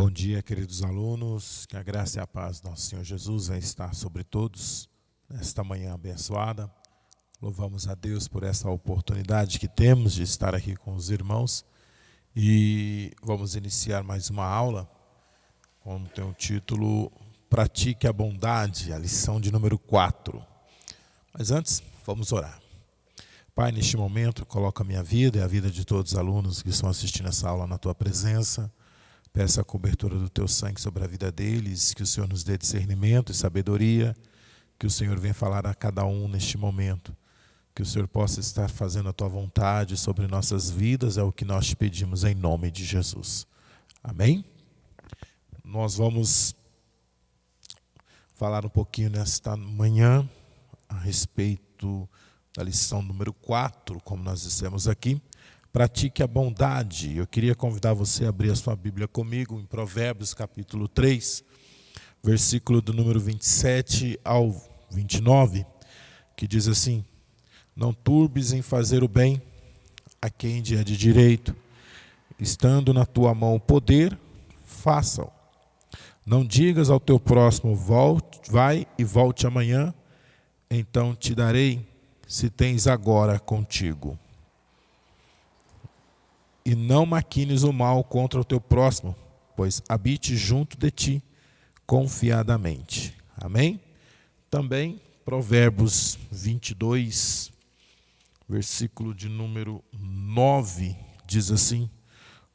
Bom dia, queridos alunos, que a graça e a paz do nosso Senhor Jesus venha estar sobre todos nesta manhã abençoada. Louvamos a Deus por essa oportunidade que temos de estar aqui com os irmãos e vamos iniciar mais uma aula, como tem o título Pratique a Bondade, a lição de número 4. Mas antes, vamos orar. Pai, neste momento, coloca a minha vida e a vida de todos os alunos que estão assistindo essa aula na Tua presença. Peço a cobertura do Teu sangue sobre a vida deles, que o Senhor nos dê discernimento e sabedoria, que o Senhor venha falar a cada um neste momento, que o Senhor possa estar fazendo a Tua vontade sobre nossas vidas, é o que nós te pedimos em nome de Jesus. Amém? Nós vamos falar um pouquinho nesta manhã a respeito da lição número 4, como nós dissemos aqui. Pratique a bondade. Eu queria convidar você a abrir a sua Bíblia comigo em Provérbios capítulo 3, versículo do número 27 ao 29, que diz assim: não turbes em fazer o bem a quem é de direito, estando na tua mão o poder, faça-o. Não digas ao teu próximo, vai e volte amanhã, então te darei, se tens agora contigo. E não maquines o mal contra o teu próximo, pois habite junto de ti confiadamente. Amém? Também Provérbios 22, versículo de número 9, diz assim: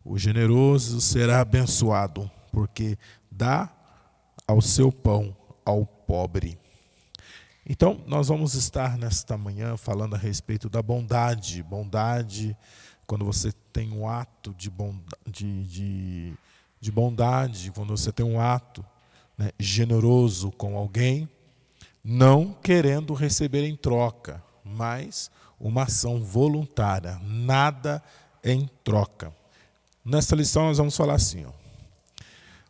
o generoso será abençoado, porque dá ao seu pão ao pobre. Então, nós vamos estar nesta manhã falando a respeito da bondade. Bondade, quando você tem um ato de bondade, quando você tem um ato, né, generoso com alguém, não querendo receber em troca, mas uma ação voluntária, nada em troca. Nesta lição nós vamos falar assim,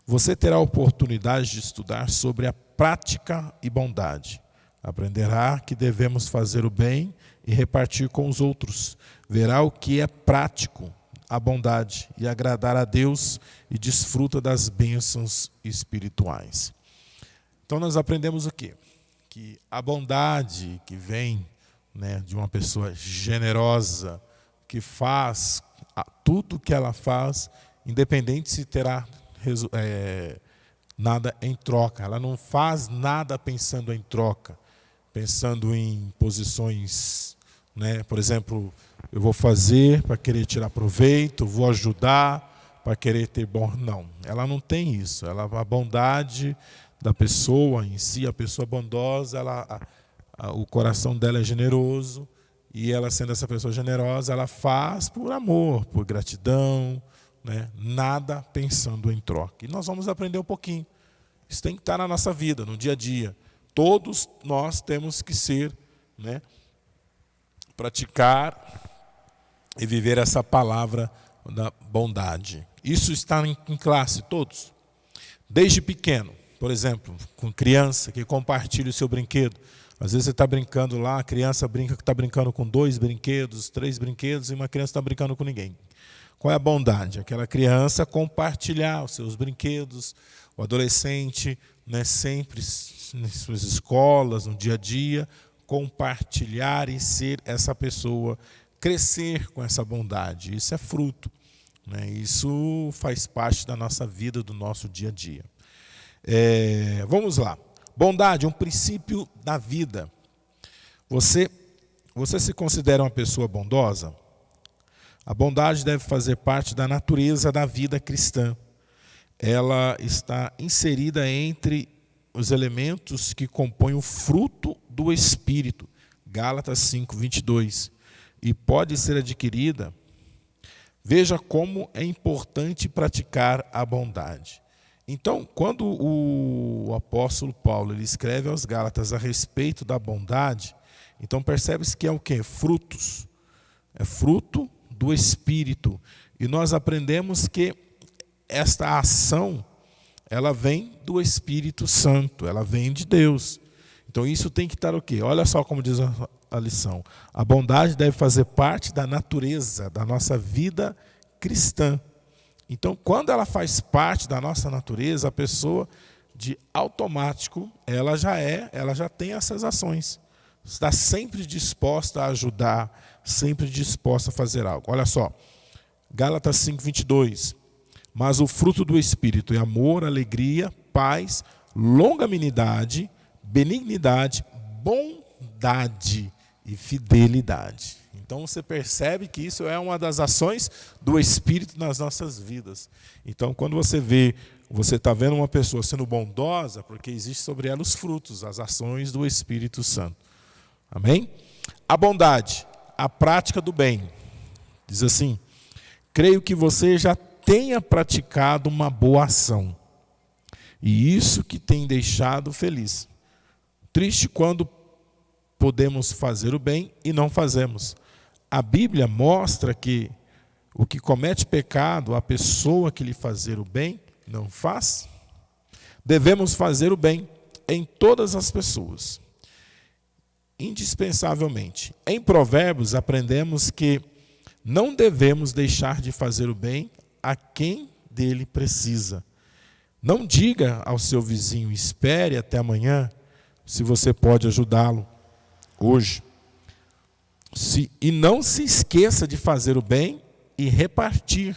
você terá a oportunidade de estudar sobre a prática e bondade. Aprenderá que devemos fazer o bem e repartir com os outros. Verá o que é prático, a bondade, e agradar a Deus, e desfruta das bênçãos espirituais. Então nós aprendemos o quê? Que a bondade que vem, né, de uma pessoa generosa, que faz tudo o que ela faz, independente se terá nada em troca. Ela não faz nada pensando em troca, pensando em posições, né? Por exemplo, eu vou fazer para querer tirar proveito, vou ajudar para querer ter bom. Não, ela não tem isso. A bondade da pessoa em si, a pessoa bondosa, o coração dela é generoso, e ela, sendo essa pessoa generosa, ela faz por amor, por gratidão, né? Nada pensando em troca. E nós vamos aprender um pouquinho. Isso tem que estar na nossa vida, no dia a dia. Todos nós temos que ser, né, praticar e viver essa palavra da bondade. Isso está em classe, todos. Desde pequeno, por exemplo, com criança que compartilha o seu brinquedo. Às vezes você está brincando lá, a criança brinca que está brincando com 2 brinquedos, 3 brinquedos, e uma criança está brincando com ninguém. Qual é a bondade? Aquela criança compartilhar os seus brinquedos, o adolescente, né, sempre nas suas escolas, no dia a dia, compartilhar e ser essa pessoa, crescer com essa bondade. Isso é fruto, né? Isso faz parte da nossa vida, do nosso dia a dia. Vamos lá. Bondade, um princípio da vida. Você se considera uma pessoa bondosa? A bondade deve fazer parte da natureza da vida cristã. Ela está inserida entre os elementos que compõem o fruto do Espírito, Gálatas 5, 22, e pode ser adquirida. Veja como é importante praticar a bondade. Então, quando o apóstolo Paulo ele escreve aos Gálatas a respeito da bondade, então percebe-se que é o quê? Frutos. É fruto do Espírito. E nós aprendemos que esta ação, ela vem do Espírito Santo, ela vem de Deus. Então isso tem que estar o quê? Olha só como diz a lição. A bondade deve fazer parte da natureza da nossa vida cristã. Então, quando ela faz parte da nossa natureza, a pessoa, de automático, ela já tem essas ações. Está sempre disposta a ajudar, sempre disposta a fazer algo. Olha só, Gálatas 5:22. Mas o fruto do Espírito é amor, alegria, paz, longanimidade, benignidade, bondade e fidelidade. Então você percebe que isso é uma das ações do Espírito nas nossas vidas. Então quando você está vendo uma pessoa sendo bondosa, porque existe sobre ela os frutos, as ações do Espírito Santo. Amém? A bondade, a prática do bem. Diz assim: creio que você já tenha praticado uma boa ação, e isso que tem deixado feliz. Triste quando podemos fazer o bem e não fazemos. A Bíblia mostra que o que comete pecado, a pessoa que lhe fazer o bem, não faz. Devemos fazer o bem em todas as pessoas, indispensavelmente. Em Provérbios aprendemos que não devemos deixar de fazer o bem a quem dele precisa. Não diga ao seu vizinho, espere até amanhã, se você pode ajudá-lo hoje. E não se esqueça de fazer o bem e repartir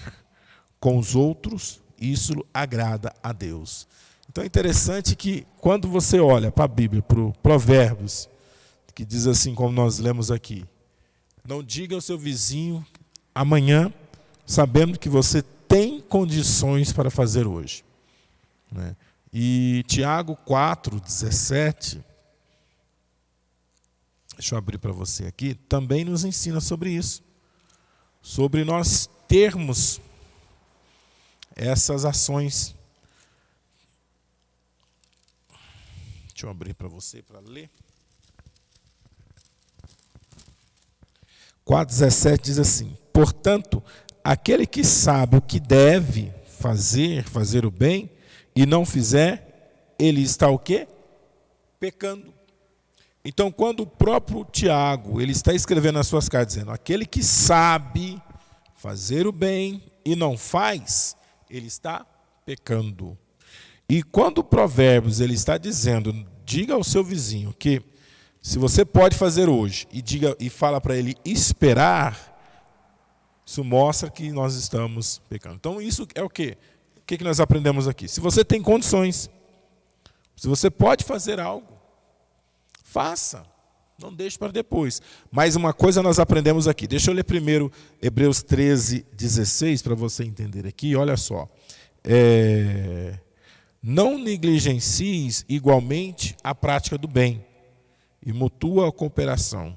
com os outros, isso agrada a Deus. Então é interessante que quando você olha para a Bíblia, para o Provérbios, que diz assim como nós lemos aqui: não diga ao seu vizinho amanhã, sabendo que você tem condições para fazer hoje. Né? E Tiago 4:17, deixa eu abrir para você aqui, também nos ensina sobre isso. Sobre nós termos essas ações. Deixa eu abrir para você para ler. 4:17 diz assim: portanto, aquele que sabe o que deve fazer o bem, e não fizer, ele está o quê? Pecando. Então, quando o próprio Tiago, ele está escrevendo nas suas cartas, dizendo, aquele que sabe fazer o bem e não faz, ele está pecando. E quando o Provérbios, ele está dizendo, diga ao seu vizinho que, se você pode fazer hoje, e fala para ele esperar, isso mostra que nós estamos pecando. Então, isso é o quê? O que nós aprendemos aqui? Se você tem condições, se você pode fazer algo, faça. Não deixe para depois. Mas uma coisa nós aprendemos aqui. Deixa eu ler primeiro Hebreus 13:16 para você entender aqui. Olha só. Não negligencies igualmente a prática do bem e mútua cooperação,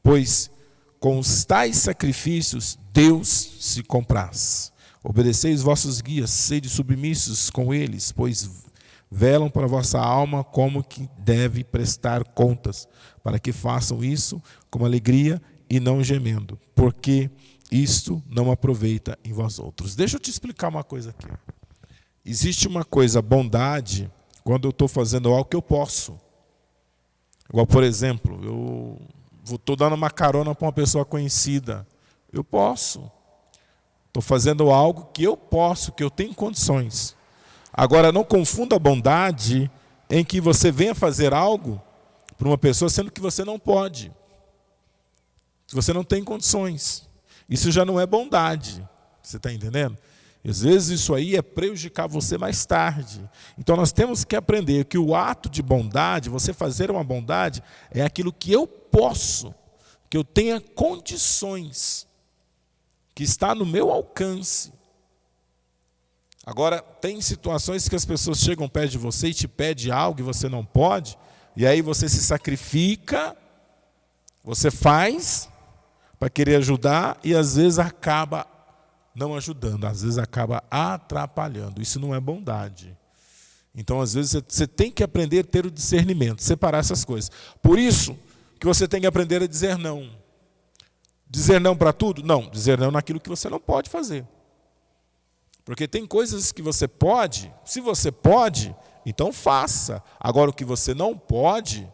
pois com os tais sacrifícios Deus se compraz. Obedeceis vossos guias, sede submissos com eles, pois velam para a vossa alma como que deve prestar contas, para que façam isso com alegria e não gemendo, porque isto não aproveita em vós outros. Deixa eu te explicar uma coisa aqui. Existe uma coisa, bondade, quando eu estou fazendo algo que eu posso. Igual, por exemplo, eu estou dando uma carona para uma pessoa conhecida. Eu posso. Estou fazendo algo que eu posso, que eu tenho condições. Agora, não confunda a bondade em que você venha fazer algo para uma pessoa, sendo que você não pode. Se você não tem condições. Isso já não é bondade. Você está entendendo? Às vezes isso aí é prejudicar você mais tarde. Então nós temos que aprender que o ato de bondade, você fazer uma bondade, é aquilo que eu posso, que eu tenha condições, que está no meu alcance. Agora, tem situações que as pessoas chegam perto de você e te pedem algo e você não pode, e aí você se sacrifica, você faz para querer ajudar e às vezes acaba não ajudando, às vezes acaba atrapalhando. Isso não é bondade. Então, às vezes, você tem que aprender a ter o discernimento, separar essas coisas. Por isso que você tem que aprender a dizer não. Dizer não para tudo? Não, dizer não naquilo que você não pode fazer. Porque tem coisas que você pode, se você pode, então faça. Agora, o que você não pode,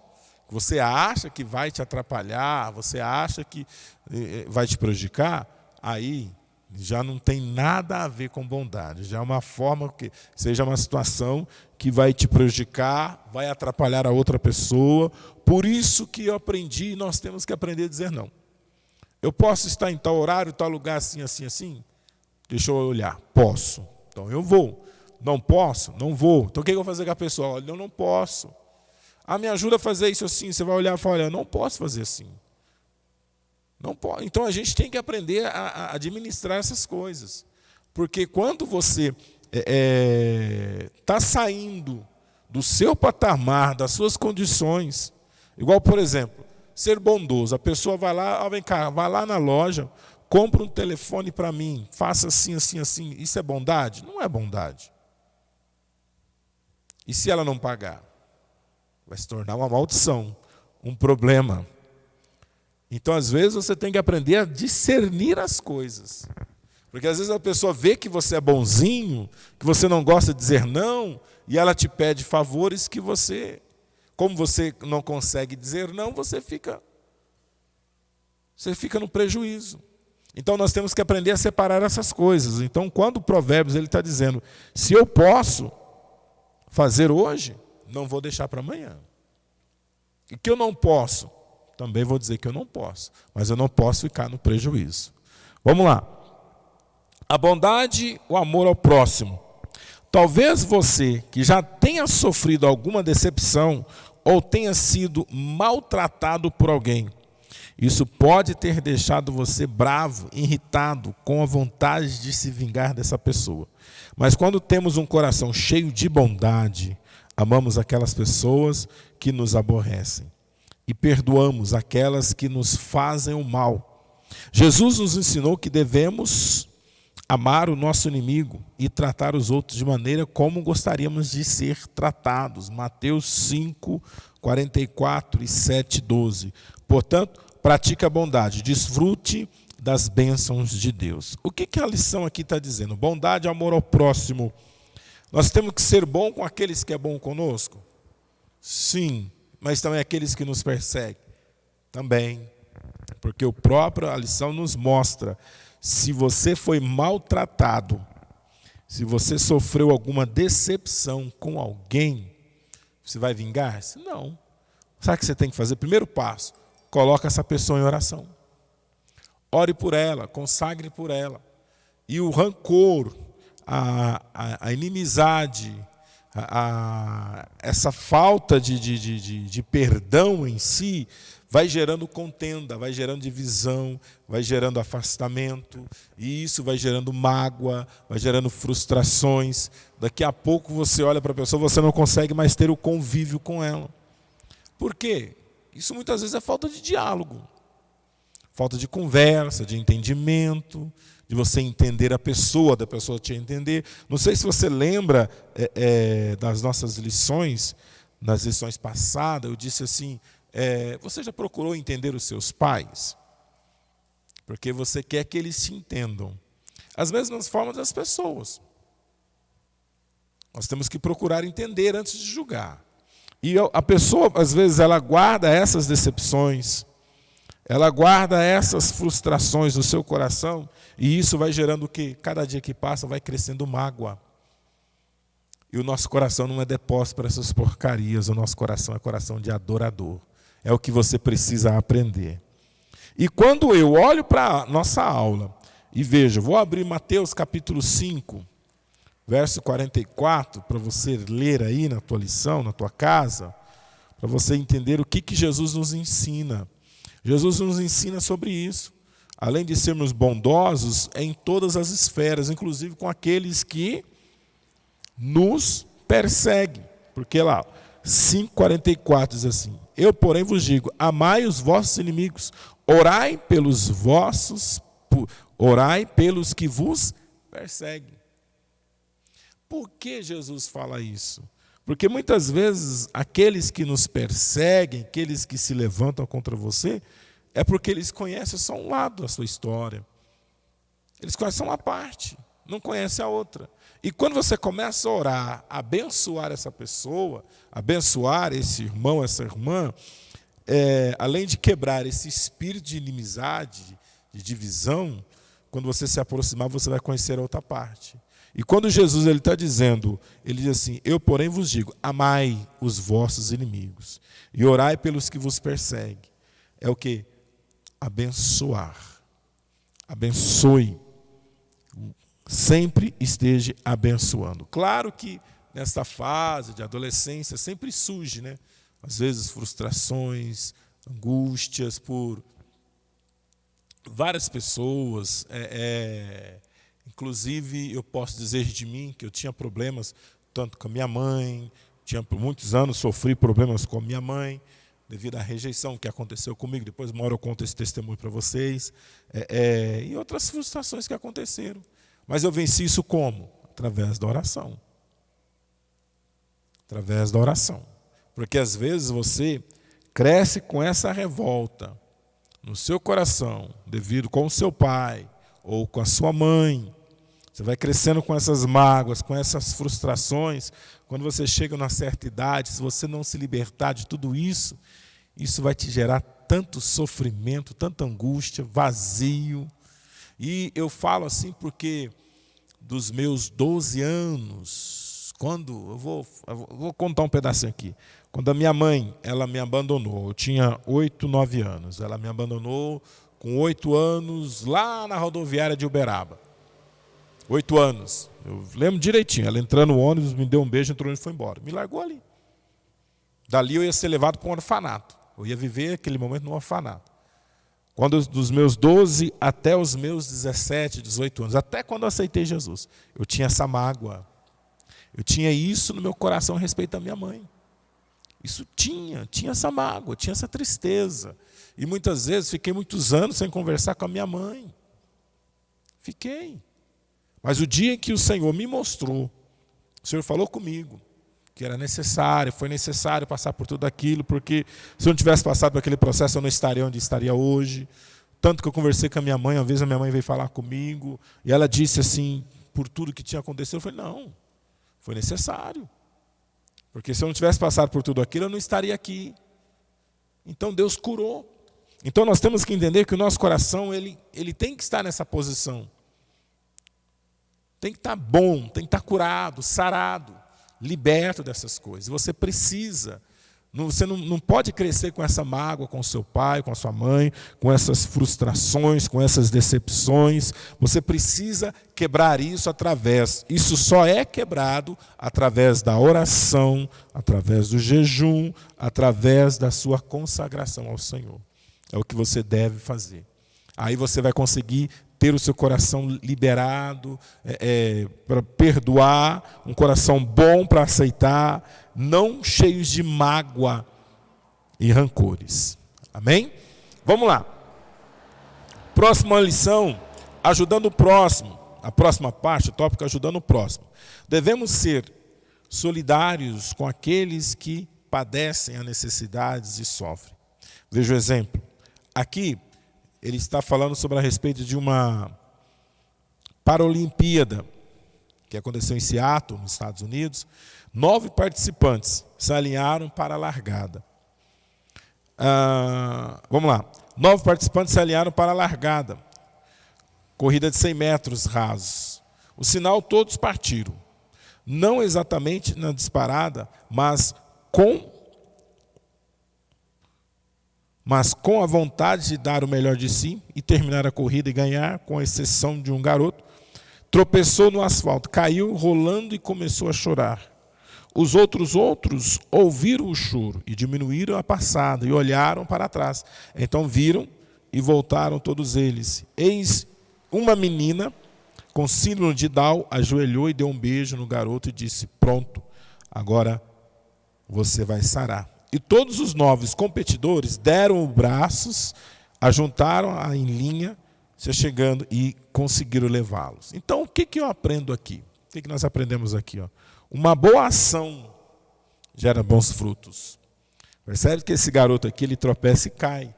que você acha que vai te atrapalhar, você acha que vai te prejudicar, aí já não tem nada a ver com bondade. Já é uma forma que seja uma situação que vai te prejudicar, vai atrapalhar a outra pessoa. Por isso que eu aprendi, nós temos que aprender a dizer não. Eu posso estar em tal horário, tal lugar, assim, assim, assim? Deixa eu olhar. Posso. Então eu vou. Não posso? Não vou. Então o que eu vou fazer com a pessoa? Olha, eu não posso. Ah, me ajuda a fazer isso assim. Você vai olhar e falar, olha, eu não posso fazer assim. Não pode. Então a gente tem que aprender a administrar essas coisas. Porque quando você está saindo do seu patamar, das suas condições, igual, por exemplo, ser bondoso. A pessoa vai lá, vem cá, vai lá na loja, compra um telefone para mim, faça assim, assim, assim. Isso é bondade? Não é bondade. E se ela não pagar? Vai se tornar uma maldição, um problema. Então, às vezes, você tem que aprender a discernir as coisas. Porque, às vezes, a pessoa vê que você é bonzinho, que você não gosta de dizer não, e ela te pede favores que você, como você não consegue dizer não, você fica no prejuízo. Então, nós temos que aprender a separar essas coisas. Então, quando o Provérbios ele está dizendo, se eu posso fazer hoje, não vou deixar para amanhã. E que eu não posso, também vou dizer que eu não posso, mas eu não posso ficar no prejuízo. Vamos lá. A bondade, o amor ao próximo. Talvez você que já tenha sofrido alguma decepção ou tenha sido maltratado por alguém. Isso pode ter deixado você bravo, irritado, com a vontade de se vingar dessa pessoa. Mas quando temos um coração cheio de bondade, amamos aquelas pessoas que nos aborrecem e perdoamos aquelas que nos fazem o mal. Jesus nos ensinou que devemos amar o nosso inimigo e tratar os outros de maneira como gostaríamos de ser tratados. Mateus 5, 44 e 7, 12. Portanto, pratique a bondade, desfrute das bênçãos de Deus. O que a lição aqui está dizendo? Bondade, amor ao próximo. Nós temos que ser bom com aqueles que é bom conosco? Sim. Mas também aqueles que nos perseguem? Também. Porque a lição nos mostra, se você foi maltratado, se você sofreu alguma decepção com alguém, você vai vingar-se? Não. Sabe o que você tem que fazer? Primeiro passo, coloca essa pessoa em oração. Ore por ela, consagre por ela. E o rancor, a inimizade, essa falta de perdão em si, vai gerando contenda, vai gerando divisão, vai gerando afastamento, e isso vai gerando mágoa, vai gerando frustrações. Daqui a pouco você olha para a pessoa, você não consegue mais ter o convívio com ela. Por quê? Isso muitas vezes é falta de diálogo, falta de conversa, de entendimento, de você entender a pessoa, da pessoa te entender. Não sei se você lembra das nossas lições, nas lições passadas, eu disse assim, você já procurou entender os seus pais? Porque você quer que eles te entendam. As mesmas formas das pessoas. Nós temos que procurar entender antes de julgar. E a pessoa, às vezes, ela guarda essas decepções, ela guarda essas frustrações no seu coração, e isso vai gerando o quê? Cada dia que passa vai crescendo mágoa. E o nosso coração não é depósito para essas porcarias, o nosso coração é coração de adorador. É o que você precisa aprender. E quando eu olho para a nossa aula e vejo, vou abrir Mateus capítulo 5, verso 44, para você ler aí na tua lição, na tua casa, para você entender o que Jesus nos ensina. Jesus nos ensina sobre isso. Além de sermos bondosos em todas as esferas, inclusive com aqueles que nos perseguem. Porque lá, 5,44 diz assim, eu, porém, vos digo, amai os vossos inimigos, orai pelos que vos perseguem. Por que Jesus fala isso? Porque muitas vezes aqueles que nos perseguem, aqueles que se levantam contra você, é porque eles conhecem só um lado da sua história. Eles conhecem uma parte, não conhecem a outra. E quando você começa a orar, a abençoar essa pessoa, abençoar esse irmão, essa irmã, além de quebrar esse espírito de inimizade, de divisão, quando você se aproximar, você vai conhecer a outra parte. E quando Jesus está dizendo, ele diz assim, eu porém vos digo, amai os vossos inimigos e orai pelos que vos perseguem. É o que? Abençoar. Abençoe. Sempre esteja abençoando. Claro que nesta fase de adolescência sempre surge, né? Às vezes frustrações, angústias por várias pessoas. Inclusive, eu posso dizer de mim que eu tinha problemas tanto com a minha mãe, por muitos anos sofri problemas com a minha mãe, devido à rejeição que aconteceu comigo. Depois, uma hora eu conto esse testemunho para vocês. E outras frustrações que aconteceram. Mas eu venci isso como? Através da oração. Através da oração. Porque às vezes você cresce com essa revolta no seu coração, devido com o seu pai ou com a sua mãe. Você vai crescendo com essas mágoas, com essas frustrações. Quando você chega numa certa idade, se você não se libertar de tudo isso, isso vai te gerar tanto sofrimento, tanta angústia, vazio. E eu falo assim porque dos meus 12 anos, quando eu vou contar um pedacinho aqui. Quando a minha mãe, ela me abandonou, eu tinha 8, 9 anos. Ela me abandonou com 8 anos lá na rodoviária de Uberaba. 8 anos. Eu lembro direitinho. Ela entrando no ônibus, me deu um beijo, entrou e foi embora. Me largou ali. Dali eu ia ser levado para um orfanato. Eu ia viver aquele momento no orfanato. Dos meus 12 até os meus 17, 18 anos, até quando eu aceitei Jesus, eu tinha essa mágoa. Eu tinha isso no meu coração a respeito da minha mãe. Isso tinha essa mágoa, tinha essa tristeza. E muitas vezes fiquei muitos anos sem conversar com a minha mãe. Fiquei. Mas o dia em que o Senhor me mostrou, o Senhor falou comigo, que era necessário, foi necessário passar por tudo aquilo, porque se eu não tivesse passado por aquele processo, eu não estaria onde estaria hoje. Tanto que eu conversei com a minha mãe, uma vez a minha mãe veio falar comigo, e ela disse assim, por tudo que tinha acontecido, eu falei, não, foi necessário. Porque se eu não tivesse passado por tudo aquilo, eu não estaria aqui. Então Deus curou. Então nós temos que entender que o nosso coração, ele tem que estar nessa posição. Tem que estar bom, tem que estar curado, sarado, liberto dessas coisas. Você precisa. Você não pode crescer com essa mágoa com seu pai, com a sua mãe, com essas frustrações, com essas decepções. Você precisa quebrar isso através. Isso só é quebrado através da oração, através do jejum, através da sua consagração ao Senhor. É o que você deve fazer. Aí você vai conseguir ter o seu coração liberado, para perdoar, um coração bom para aceitar, não cheios de mágoa e rancores. Amém? Vamos lá. Próxima lição, ajudando o próximo. A próxima parte, o tópico ajudando o próximo. Devemos ser solidários com aqueles que padecem as necessidades e sofrem. Veja o exemplo. Aqui, ele está falando sobre a respeito de uma Paralimpíada que aconteceu em Seattle, nos Estados Unidos. 9 participantes se alinharam para a largada. Vamos lá. 9 participantes se alinharam para a largada. Corrida de 100 metros rasos. O sinal, todos partiram. Não exatamente na disparada, mas com a vontade de dar o melhor de si e terminar a corrida e ganhar, com exceção de um garoto, tropeçou no asfalto, caiu rolando e começou a chorar. Os outros ouviram o choro e diminuíram a passada e olharam para trás. Então viram e voltaram todos eles. Eis uma menina com síndrome de Down ajoelhou e deu um beijo no garoto e disse, pronto, agora você vai sarar. E todos os 9 competidores deram os braços, ajuntaram em linha, se chegando e conseguiram levá-los. Então, o que eu aprendo aqui? O que nós aprendemos aqui? Uma boa ação gera bons frutos. Percebe que esse garoto aqui, ele tropeça e cai.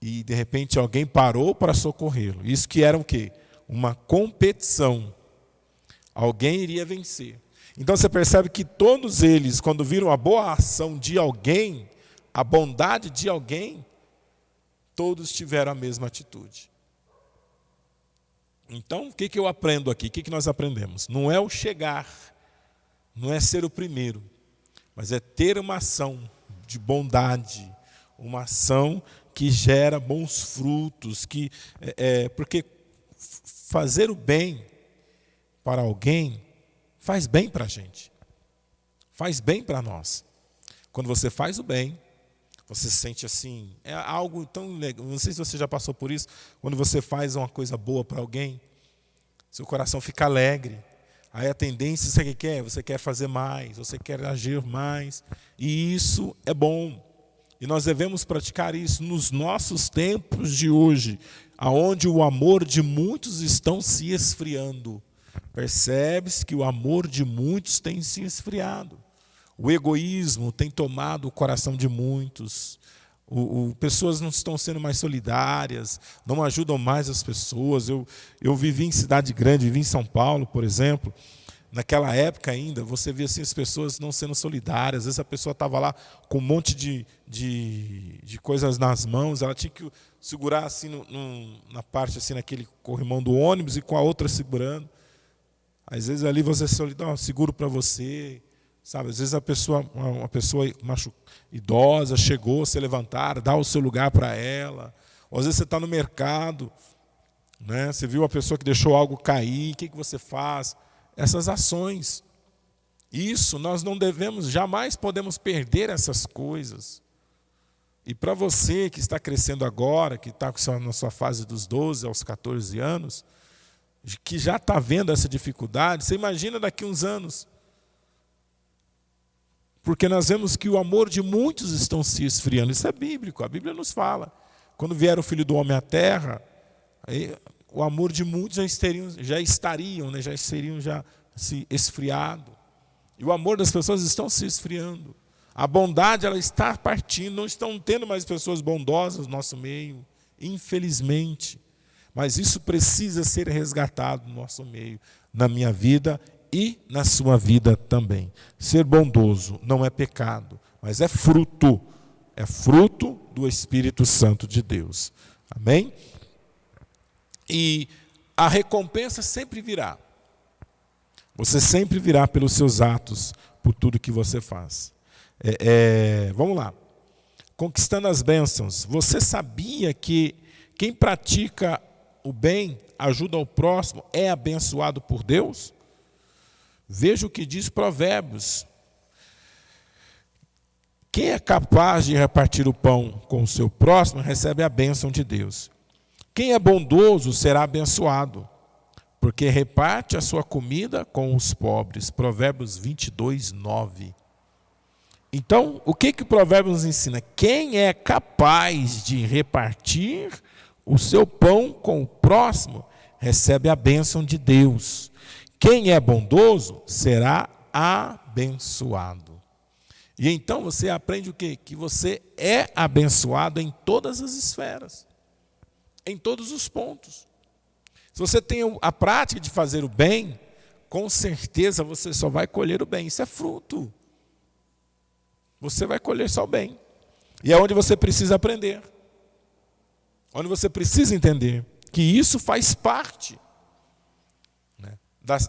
E, de repente, alguém parou para socorrê-lo. Isso que era o quê? Uma competição. Alguém iria vencer. Então você percebe que todos eles, quando viram a boa ação de alguém, a bondade de alguém, todos tiveram a mesma atitude. Então, o que eu aprendo aqui? O que nós aprendemos? Não é o chegar, não é ser o primeiro, mas é ter uma ação de bondade, uma ação que gera bons frutos, porque fazer o bem para alguém faz bem para a gente, faz bem para nós. Quando você faz o bem, você se sente assim, é algo tão legal. Não sei se você já passou por isso. Quando você faz uma coisa boa para alguém, seu coração fica alegre. Aí a tendência, você quer? Você quer fazer mais, você quer agir mais. E isso é bom. E nós devemos praticar isso nos nossos tempos de hoje, aonde o amor de muitos estão se esfriando. Percebe-se que o amor de muitos tem se esfriado. O egoísmo tem tomado o coração de muitos. Pessoas não estão sendo mais solidárias, não ajudam mais as pessoas. Eu vivi em cidade grande, vivi em São Paulo, por exemplo. Naquela época ainda, você via assim, as pessoas não sendo solidárias. Às vezes a pessoa estava lá com um monte de coisas nas mãos, ela tinha que segurar assim na parte, assim, naquele corrimão do ônibus e com a outra segurando. Às vezes ali você solidário, seguro para você. Sabe, às vezes uma pessoa idosa chegou, se levantar, dá o seu lugar para ela. Ou às vezes você está no mercado, né? Você viu uma pessoa que deixou algo cair, o que você faz? Essas ações. Isso, nós não devemos, jamais podemos perder essas coisas. E para você que está crescendo agora, que está na sua fase dos 12 aos 14 anos, que já está vendo essa dificuldade, você imagina daqui a uns anos. Porque nós vemos que o amor de muitos estão se esfriando. Isso é bíblico, a Bíblia nos fala. Quando vier o Filho do Homem à Terra, aí, o amor de muitos já estariam se esfriado. E o amor das pessoas estão se esfriando. A bondade ela está partindo, não estão tendo mais pessoas bondosas no nosso meio, infelizmente. Mas isso precisa ser resgatado no nosso meio, na minha vida e na sua vida também. Ser bondoso não é pecado, mas é fruto do Espírito Santo de Deus. Amém? E a recompensa sempre virá. Você sempre virá pelos seus atos, por tudo que você faz. Vamos lá. Conquistando as bênçãos. Você sabia que quem pratica o bem, ajuda ao próximo, é abençoado por Deus? Veja o que diz Provérbios. Quem é capaz de repartir o pão com o seu próximo, recebe a bênção de Deus. Quem é bondoso será abençoado, porque reparte a sua comida com os pobres. Provérbios 22, 9. Então, o que Provérbios nos ensina? Quem é capaz de repartir o seu pão com o próximo, recebe a bênção de Deus. Quem é bondoso será abençoado. E então você aprende o quê? Que você é abençoado em todas as esferas, em todos os pontos. Se você tem a prática de fazer o bem, com certeza você só vai colher o bem. Isso é fruto. Você vai colher só o bem. E é onde você precisa aprender. Onde você precisa entender que isso faz parte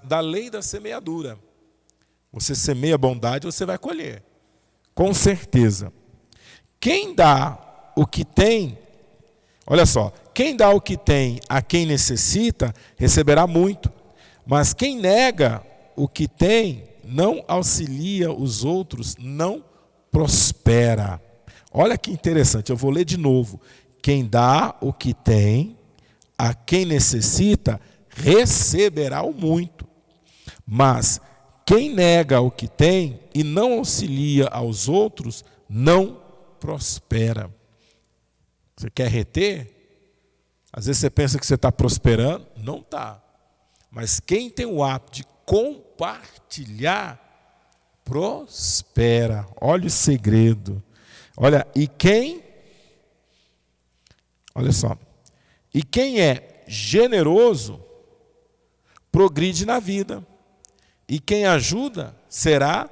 da lei da semeadura. Você semeia bondade, você vai colher. Com certeza. Quem dá o que tem, olha só, quem dá o que tem a quem necessita, receberá muito. Mas quem nega o que tem, não auxilia os outros, não prospera. Olha que interessante, eu vou ler de novo. Quem dá o que tem a quem necessita, receberá o muito. Mas quem nega o que tem e não auxilia aos outros, não prospera. Você quer reter? Às vezes você pensa que você está prosperando, não está. Mas quem tem o hábito de compartilhar, prospera. Olha o segredo. Olha só. E quem é generoso, progride na vida. E quem ajuda, será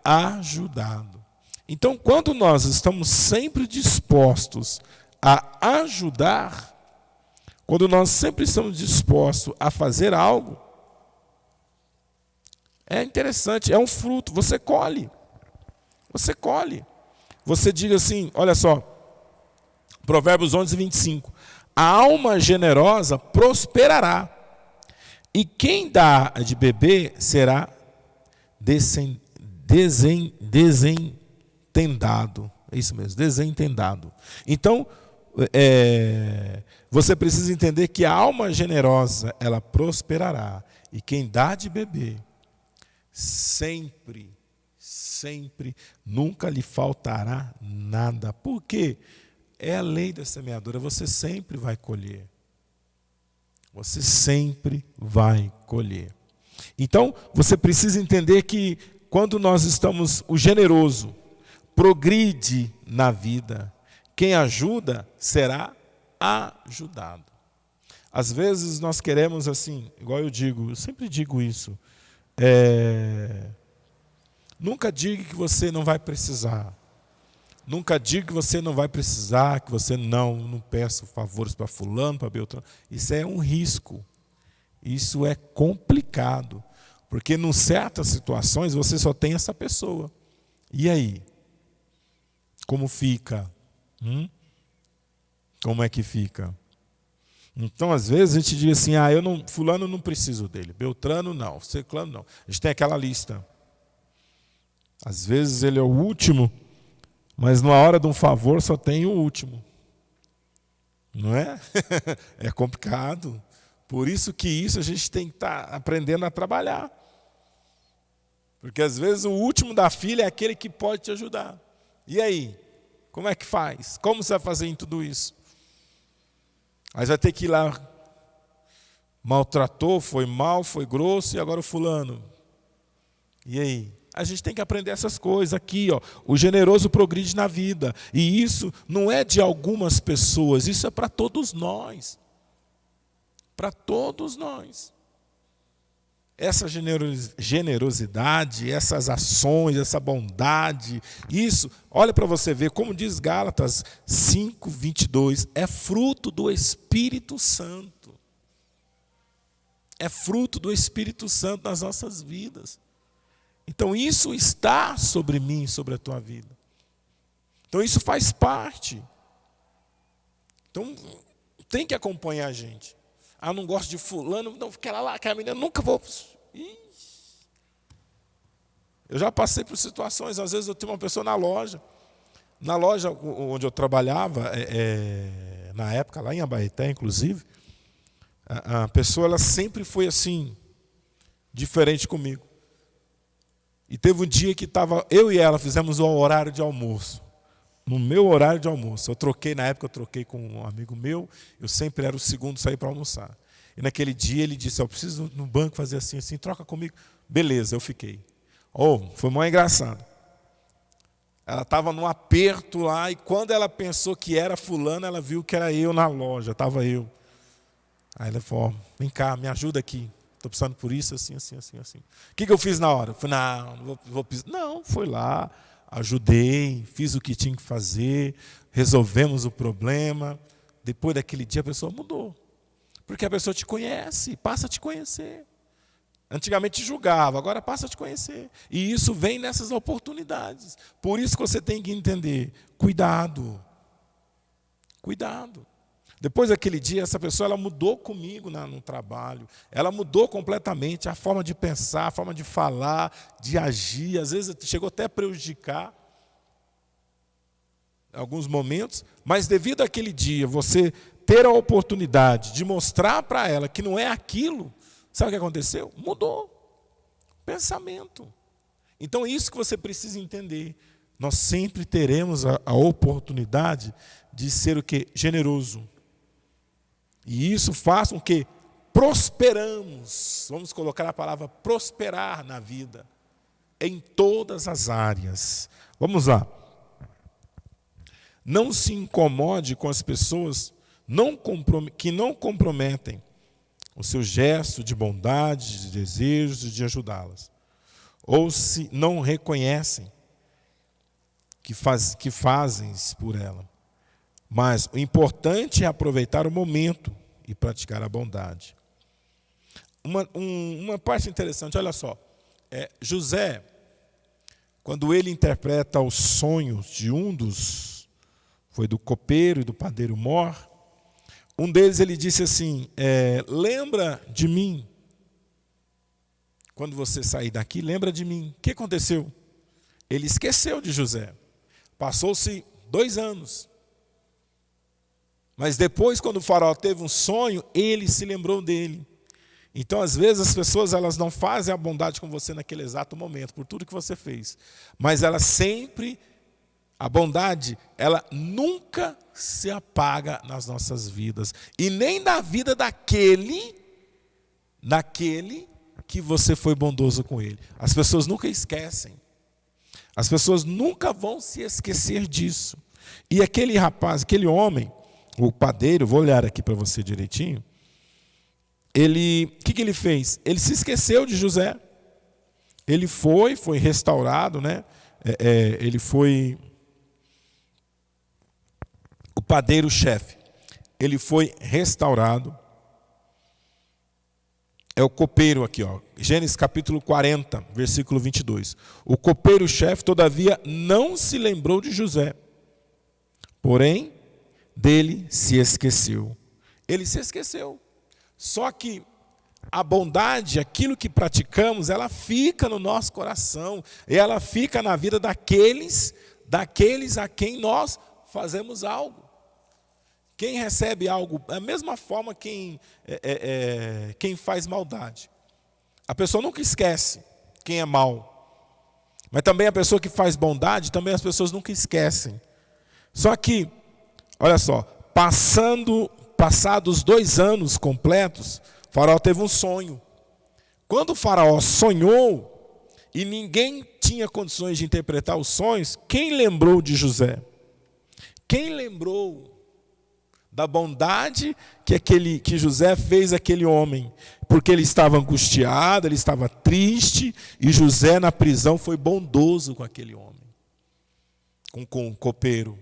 ajudado. Então, quando nós estamos sempre dispostos a ajudar, quando nós sempre estamos dispostos a fazer algo, é interessante, é um fruto, você colhe. Você colhe. Você diga assim, olha só, Provérbios 11, 25. A alma generosa prosperará, e quem dá de beber será desentendado. É isso mesmo, desentendado. Então, você precisa entender que a alma generosa, ela prosperará. E quem dá de beber, sempre, nunca lhe faltará nada. Por quê? É a lei da semeadura, você sempre vai colher. Você sempre vai colher. Então, você precisa entender que quando nós estamos, o generoso progride na vida. Quem ajuda será ajudado. Às vezes nós queremos assim, igual eu sempre digo isso. Nunca diga que você não vai precisar. Nunca diga que você não vai precisar, que você não peça favores para fulano, para Beltrano. Isso é um risco. Isso é complicado. Porque em certas situações você só tem essa pessoa. E aí? Como fica? Como é que fica? Então, às vezes, a gente diz assim, fulano não preciso dele, Beltrano não, ciclano não. A gente tem aquela lista. Às vezes ele é o último, mas na hora de um favor só tem o último. Não é? É complicado. Por isso que a gente tem que estar aprendendo a trabalhar. Porque às vezes o último da fila é aquele que pode te ajudar. E aí? Como é que faz? Como você vai fazer em tudo isso? Aí vai ter que ir lá, maltratou, foi mal, foi grosso, e agora o fulano. E aí? A gente tem que aprender essas coisas aqui, ó. O generoso progride na vida. E isso não é de algumas pessoas, isso é para todos nós. Para todos nós. Essa generosidade, essas ações, essa bondade, isso, olha para você ver, como diz Gálatas 5, 22, é fruto do Espírito Santo. É fruto do Espírito Santo nas nossas vidas. Então isso está sobre mim, sobre a tua vida. Então isso faz parte. Então tem que acompanhar a gente. Não gosto de fulano, não, aquela menina, nunca vou. Eu já passei por situações, às vezes eu tenho uma pessoa na loja onde eu trabalhava, na época, lá em Abaeté, inclusive, a pessoa ela sempre foi assim, diferente comigo. E teve um dia que eu e ela fizemos o horário de almoço. No meu horário de almoço. Na época eu troquei com um amigo meu, eu sempre era o segundo a sair para almoçar. E naquele dia ele disse, eu preciso no banco fazer assim, troca comigo. Beleza, eu fiquei. Foi muito engraçado. Ela estava num aperto lá, e quando ela pensou que era fulano, ela viu que era eu na loja, estava eu. Aí ela falou, vem cá, me ajuda aqui. Estou precisando por isso, assim. O que eu fiz na hora? Eu falei, não vou precisar. Não, foi lá. Ajudei, fiz o que tinha que fazer, resolvemos o problema. Depois daquele dia a pessoa mudou. Porque a pessoa te conhece, passa a te conhecer. Antigamente te julgava, agora passa a te conhecer. E isso vem nessas oportunidades. Por isso que você tem que entender, cuidado. Depois daquele dia, essa pessoa ela mudou comigo no trabalho. Ela mudou completamente a forma de pensar, a forma de falar, de agir. Às vezes chegou até a prejudicar em alguns momentos. Mas devido àquele dia, você ter a oportunidade de mostrar para ela que não é aquilo, sabe o que aconteceu? Mudou o pensamento. Então é isso que você precisa entender. Nós sempre teremos a oportunidade de ser o quê? Generoso. E isso faz com que prosperamos. Vamos colocar a palavra prosperar na vida. Em todas as áreas. Vamos lá. Não se incomode com as pessoas que não comprometem o seu gesto de bondade, de desejo de ajudá-las. Ou se não reconhecem que fazem por ela. Mas o importante é aproveitar o momento e praticar a bondade. Uma parte interessante, olha só. José, quando ele interpreta os sonhos de foi do copeiro e do padeiro mor, um deles ele disse assim, lembra de mim, quando você sair daqui, lembra de mim. O que aconteceu? Ele esqueceu de José. Passou-se 2 anos. Mas depois, quando o faraó teve um sonho, ele se lembrou dele. Então, às vezes, as pessoas elas não fazem a bondade com você naquele exato momento, por tudo que você fez. Mas a bondade, ela nunca se apaga nas nossas vidas. E nem na vida daquele que você foi bondoso com ele. As pessoas nunca esquecem. As pessoas nunca vão se esquecer disso. E aquele rapaz, aquele homem, o padeiro, vou olhar aqui para você direitinho, o que ele fez? Ele se esqueceu de José. Ele foi restaurado, né? Ele foi o padeiro-chefe. Ele foi restaurado. É o copeiro aqui, ó. Gênesis capítulo 40, versículo 22. O copeiro-chefe, todavia, não se lembrou de José, porém, dele se esqueceu. Ele se esqueceu. Só que a bondade, aquilo que praticamos, ela fica no nosso coração. E ela fica na vida daqueles a quem nós fazemos algo. Quem recebe algo, da mesma forma quem faz maldade. A pessoa nunca esquece quem é mal. Mas também a pessoa que faz bondade, também as pessoas nunca esquecem. Só que, olha só, passados 2 anos completos, o faraó teve um sonho. Quando o faraó sonhou, e ninguém tinha condições de interpretar os sonhos, quem lembrou de José? Quem lembrou da bondade que José fez àquele homem? Porque ele estava angustiado, ele estava triste, e José na prisão foi bondoso com aquele homem, com o copeiro.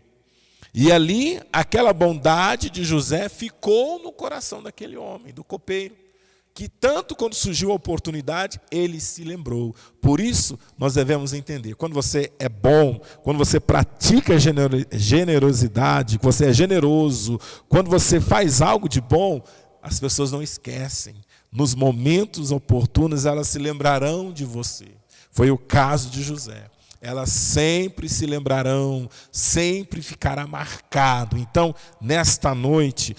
E ali, aquela bondade de José ficou no coração daquele homem, do copeiro, que tanto quando surgiu a oportunidade, ele se lembrou. Por isso, nós devemos entender, quando você é bom, quando você pratica generosidade, quando você é generoso, quando você faz algo de bom, as pessoas não esquecem. Nos momentos oportunos, elas se lembrarão de você. Foi o caso de José. Elas sempre se lembrarão, sempre ficará marcado. Então, nesta noite,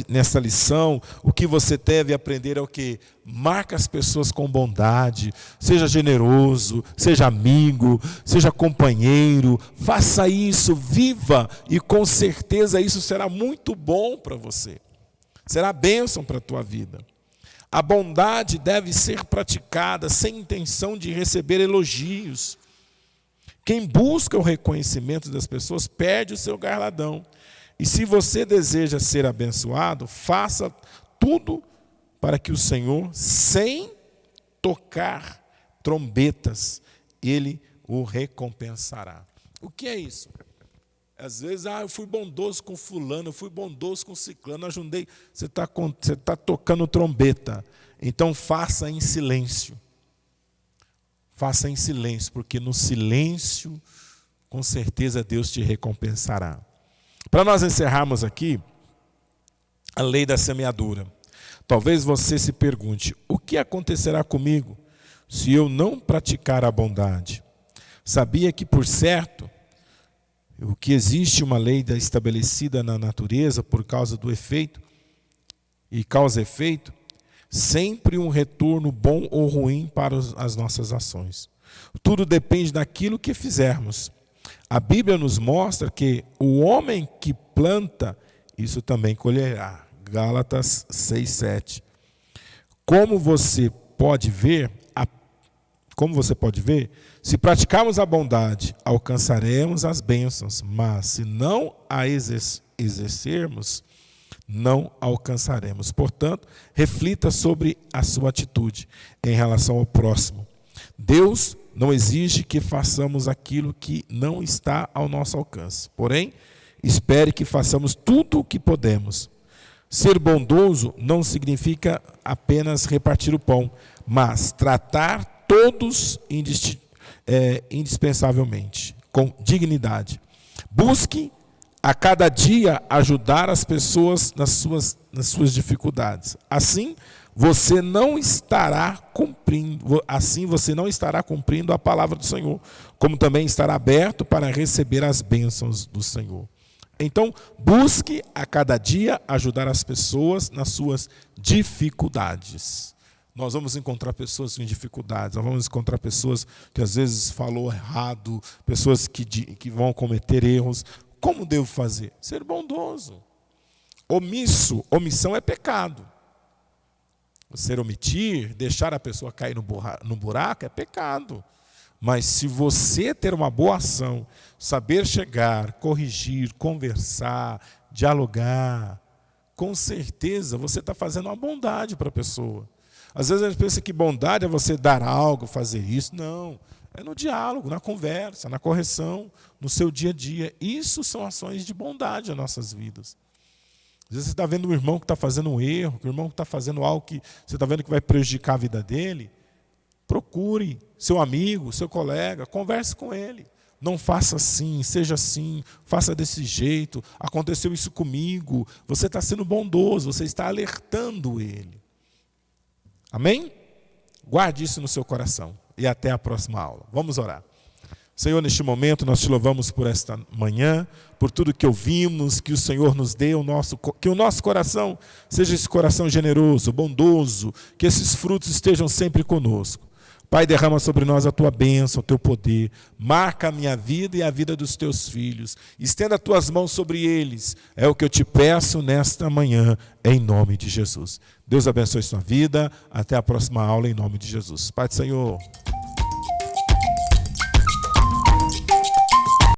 nessa lição, o que você deve aprender é o quê? Marca as pessoas com bondade, seja generoso, seja amigo, seja companheiro, faça isso, viva, e com certeza isso será muito bom para você. Será bênção para a tua vida. A bondade deve ser praticada sem intenção de receber elogios. Quem busca o reconhecimento das pessoas perde o seu galardão. E se você deseja ser abençoado, faça tudo para que o Senhor, sem tocar trombetas, Ele o recompensará. O que é isso? Às vezes, eu fui bondoso com fulano, eu fui bondoso com ciclano, ajudei. Você está tocando trombeta. Então faça em silêncio. Faça em silêncio, porque no silêncio, com certeza, Deus te recompensará. Para nós encerrarmos aqui, a lei da semeadura. Talvez você se pergunte, o que acontecerá comigo se eu não praticar a bondade? Sabia que, por certo, o que existe uma lei estabelecida na natureza por causa do efeito e causa-efeito, sempre um retorno bom ou ruim para as nossas ações. Tudo depende daquilo que fizermos. A Bíblia nos mostra que o homem que planta, isso também colherá. Gálatas 6:7. Como você pode ver, se praticarmos a bondade, alcançaremos as bênçãos, mas se não a exercermos, não alcançaremos. Portanto, reflita sobre a sua atitude em relação ao próximo. Deus não exige que façamos aquilo que não está ao nosso alcance. Porém, espere que façamos tudo o que podemos. Ser bondoso não significa apenas repartir o pão, mas tratar todos indispensavelmente, com dignidade. Busque a cada dia ajudar as pessoas nas suas dificuldades. Assim você não estará cumprindo a palavra do Senhor, como também estará aberto para receber as bênçãos do Senhor. Então, busque a cada dia ajudar as pessoas nas suas dificuldades. Nós vamos encontrar pessoas em dificuldades, nós vamos encontrar pessoas que às vezes falou errado, pessoas que vão cometer erros. Como devo fazer? Ser bondoso. Omissão é pecado. Você omitir, deixar a pessoa cair no buraco é pecado. Mas se você ter uma boa ação, saber chegar, corrigir, conversar, dialogar, com certeza você está fazendo uma bondade para a pessoa. Às vezes a gente pensa que bondade é você dar algo, fazer isso. Não, é no diálogo, na conversa, na correção, no seu dia a dia. Isso são ações de bondade nas nossas vidas. Às vezes você está vendo um irmão que está fazendo um erro, um irmão que está fazendo algo que você está vendo que vai prejudicar a vida dele. Procure seu amigo, seu colega, converse com ele. Não faça assim, seja assim, faça desse jeito. Aconteceu isso comigo. Você está sendo bondoso, você está alertando ele. Amém? Guarde isso no seu coração. E até a próxima aula. Vamos orar. Senhor, neste momento nós te louvamos por esta manhã, por tudo que ouvimos, que o Senhor nos dê, que o nosso coração seja esse coração generoso, bondoso, que esses frutos estejam sempre conosco. Pai, derrama sobre nós a tua bênção, o teu poder, marca a minha vida e a vida dos teus filhos, estenda as tuas mãos sobre eles, é o que eu te peço nesta manhã, em nome de Jesus. Deus abençoe sua vida, até a próxima aula em nome de Jesus. Pai do Senhor.